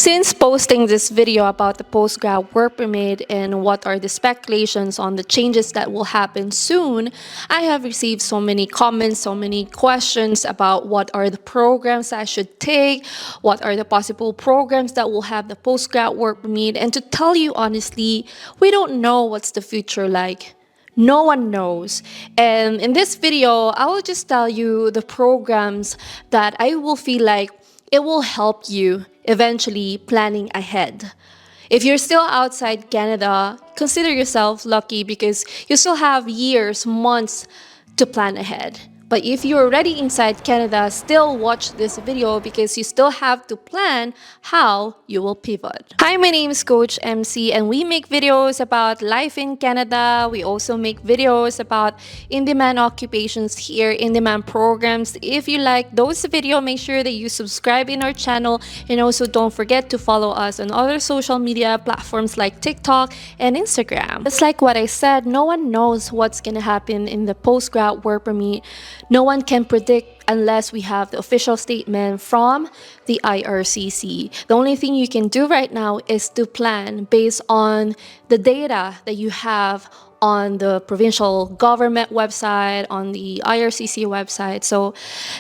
Since posting this video about the postgrad work permit and what are the speculations on the changes that will happen soon, I have received so many comments, so many questions about what are the programs I should take, what are the possible programs that will have the postgrad work permit, and to tell you honestly, we don't know what's the future like. No one knows. And in this video, I will just tell you the programs that I will feel like it will help you eventually planning ahead. If you're still outside Canada, consider yourself lucky because you still have years, months to plan ahead. But if you're already inside Canada, still watch this video because you still have to plan how you will pivot. Hi, my name is Coach MC and we make videos about life in Canada. We also make videos about in-demand occupations here, in-demand programs. If you like those videos, make sure that you subscribe in our channel and also don't forget to follow us on other social media platforms like TikTok and Instagram. Just like what I said, no one knows what's gonna happen in the postgrad work permit. No one can predict unless we have the official statement from the IRCC. The only thing you can do right now is to plan based on the data that you have on the provincial government website, on the IRCC website. So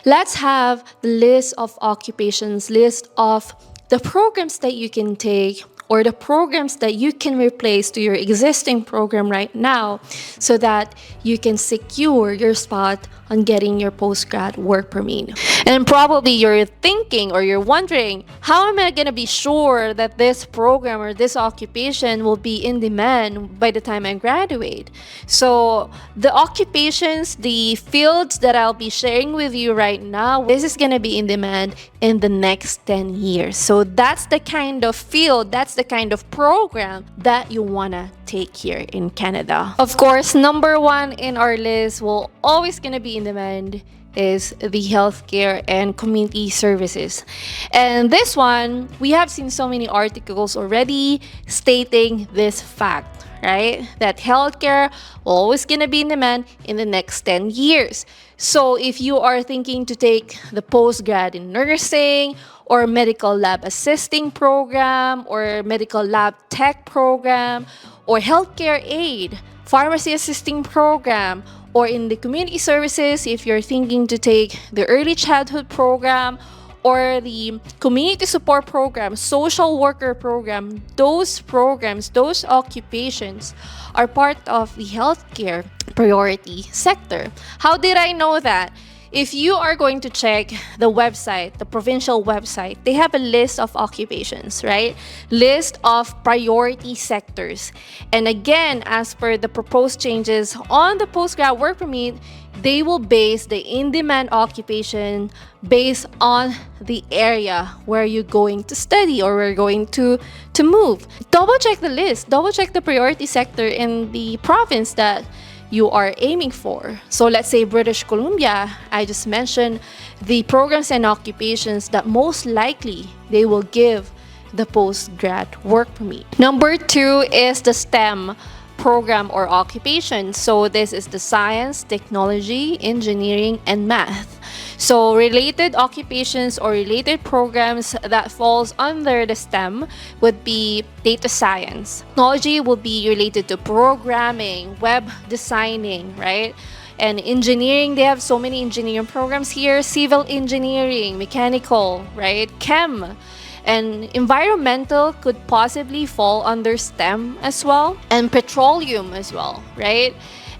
let's have the list of occupations, list of the programs that you can take or the programs that you can replace to your existing program right now so that you can secure your spot on getting your postgrad work permit. And probably you're thinking or you're wondering, how am I gonna be sure that this program or this occupation will be in demand by the time I graduate? So the occupations, the fields that I'll be sharing with you right now, this is gonna be in demand in the next 10 years. So that's the kind of field, that's the kind of program that you wanna take here in Canada. Of course, number one in our list will always gonna be in demand is the healthcare and community services. And this one, we have seen so many articles already stating this fact, right? That healthcare will always gonna be in demand in the next 10 years. So if you are thinking to take the postgrad in nursing or medical lab assisting program or medical lab tech program or healthcare aid, pharmacy assisting program, or in the community services, if you're thinking to take the early childhood program or the community support program, social worker program, those programs, those occupations are part of the healthcare priority sector. How did I know that? If you are going to check the website, the provincial website, they have a list of occupations, right? List of priority sectors. And again, as per the proposed changes on the postgrad work permit, they will base the in-demand occupation based on the area where you're going to study or where you're going to move. Double check the list, double check the priority sector in the province that you are aiming for. So let's say British Columbia, I just mentioned the programs and occupations that most likely they will give the postgrad work permit. Number two is the STEM program or occupation. So this is the science, technology, engineering, and math. So related occupations or related programs that falls under the STEM would be data science. Technology will be related to programming, web designing, right? And engineering, they have so many engineering programs here, civil engineering, mechanical, right? Chem. And environmental could possibly fall under STEM as well, and petroleum as well, right?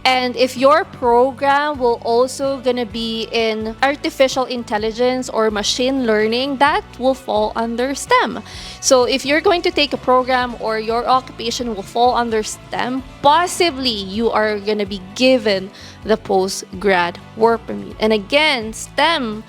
And if your program will also gonna be in artificial intelligence or machine learning, that will fall under STEM. So if you're going to take a program or your occupation will fall under STEM, possibly you are gonna be given the postgrad work permit. And again, STEM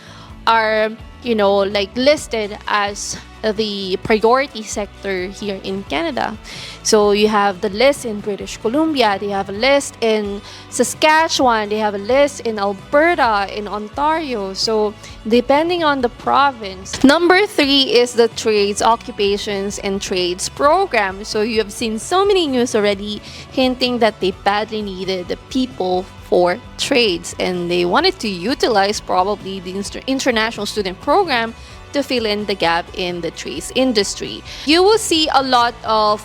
are, like listed as the priority sector here in Canada. So you have the list in British Columbia, they have a list in Saskatchewan, they have a list in Alberta, in Ontario. So depending on the province. Number three is the trades, occupations, and trades program. So you have seen so many news already hinting that they badly needed the people for trades and they wanted to utilize probably the international student program to fill in the gap in the trades industry. You will see a lot of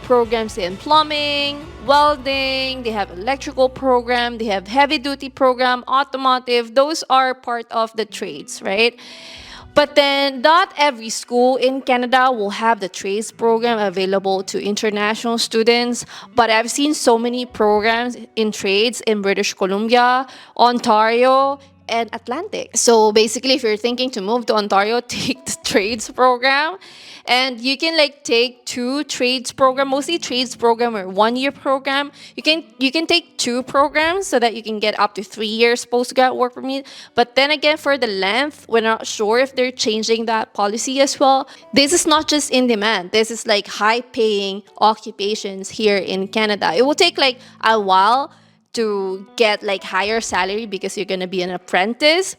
programs in plumbing, welding, they have electrical program, they have heavy duty program, automotive. Those are part of the trades, right? But then not every school in Canada will have the trades program available to international students. But I've seen so many programs in trades in British Columbia, Ontario, and Atlantic. So basically, if you're thinking to move to Ontario, take the trades program. And you can take 2 trades program, mostly trades program or 1-year program. You can take 2 programs so that you can get up to 3 years postgrad work permit. But then again, for the length, we're not sure if they're changing that policy as well. This is not just in demand. This is high paying occupations here in Canada. It will take a while to get higher salary because you're going to be an apprentice,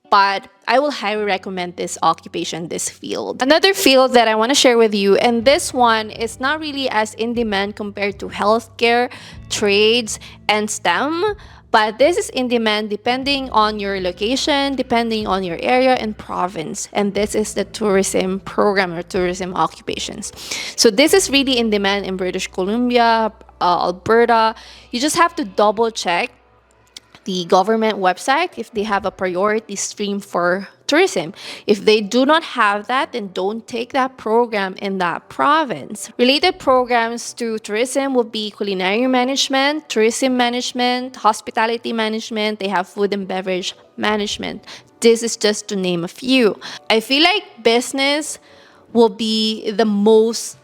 but I will highly recommend this occupation, this field. Another field that I want to share with you, and this one is not really as in demand compared to healthcare, trades, and STEM, but this is in demand depending on your location, depending on your area and province. And this is the tourism program or tourism occupations. So this is really in demand in British Columbia, Alberta. You just have to double check the government website if they have a priority stream for tourism. If they do not have that, then don't take that program in that province. Related programs to tourism will be culinary management, tourism management, hospitality management. They have food and beverage management. This is just to name a few. I feel like business will be the most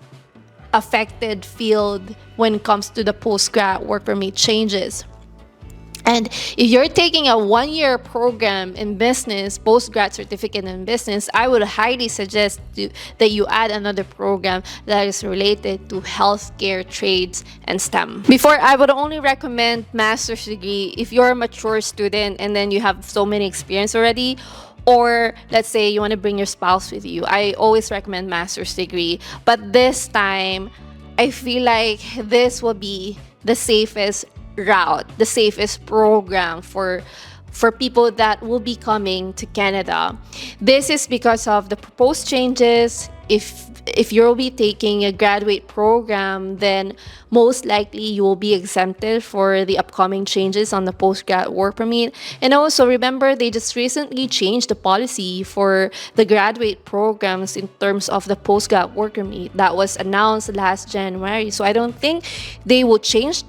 affected field when it comes to the postgrad work permit changes. And if you're taking a 1-year program in business, postgrad certificate in business, I would highly suggest that you add another program that is related to healthcare, trades, and STEM. Before, I would only recommend master's degree if you're a mature student and then you have so many experience already, or let's say you want to bring your spouse with you. I always recommend master's degree. But this time, I feel like this will be the safest route, the safest program for people that will be coming to Canada. This is because of the proposed changes. If you'll be taking a graduate program, then most likely you will be exempted for the upcoming changes on the postgrad work permit. And also remember, they just recently changed the policy for the graduate programs in terms of the postgrad work permit. That was announced last January. So I don't think they will change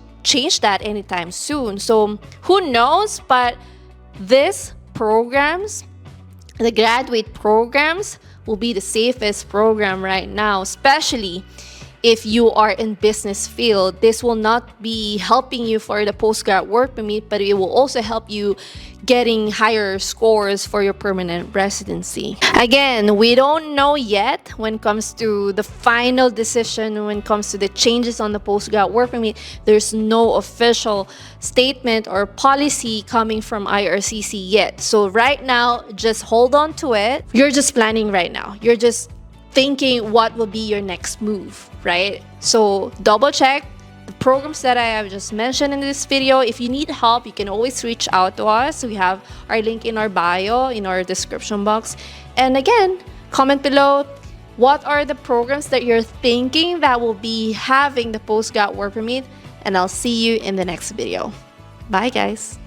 that anytime soon. So who knows? But these programs, the graduate programs, will be the safest program right now, especially if you are in business field. This will not be helping you for the postgrad work permit, but it will also help you getting higher scores for your permanent residency. Again, we don't know yet when it comes to the final decision, when it comes to the changes on the postgrad work permit. There's no official statement or policy coming from IRCC yet. So right now, just hold on to it. You're just planning right now. You're just thinking what will be your next move, right? So double check the programs that I have just mentioned in this video. If you need help, you can always reach out to us. We have our link in our bio, in our description box. And again, comment below what are the programs that you're thinking that will be having the postgrad work permit, and I'll see you in the next video. Bye guys.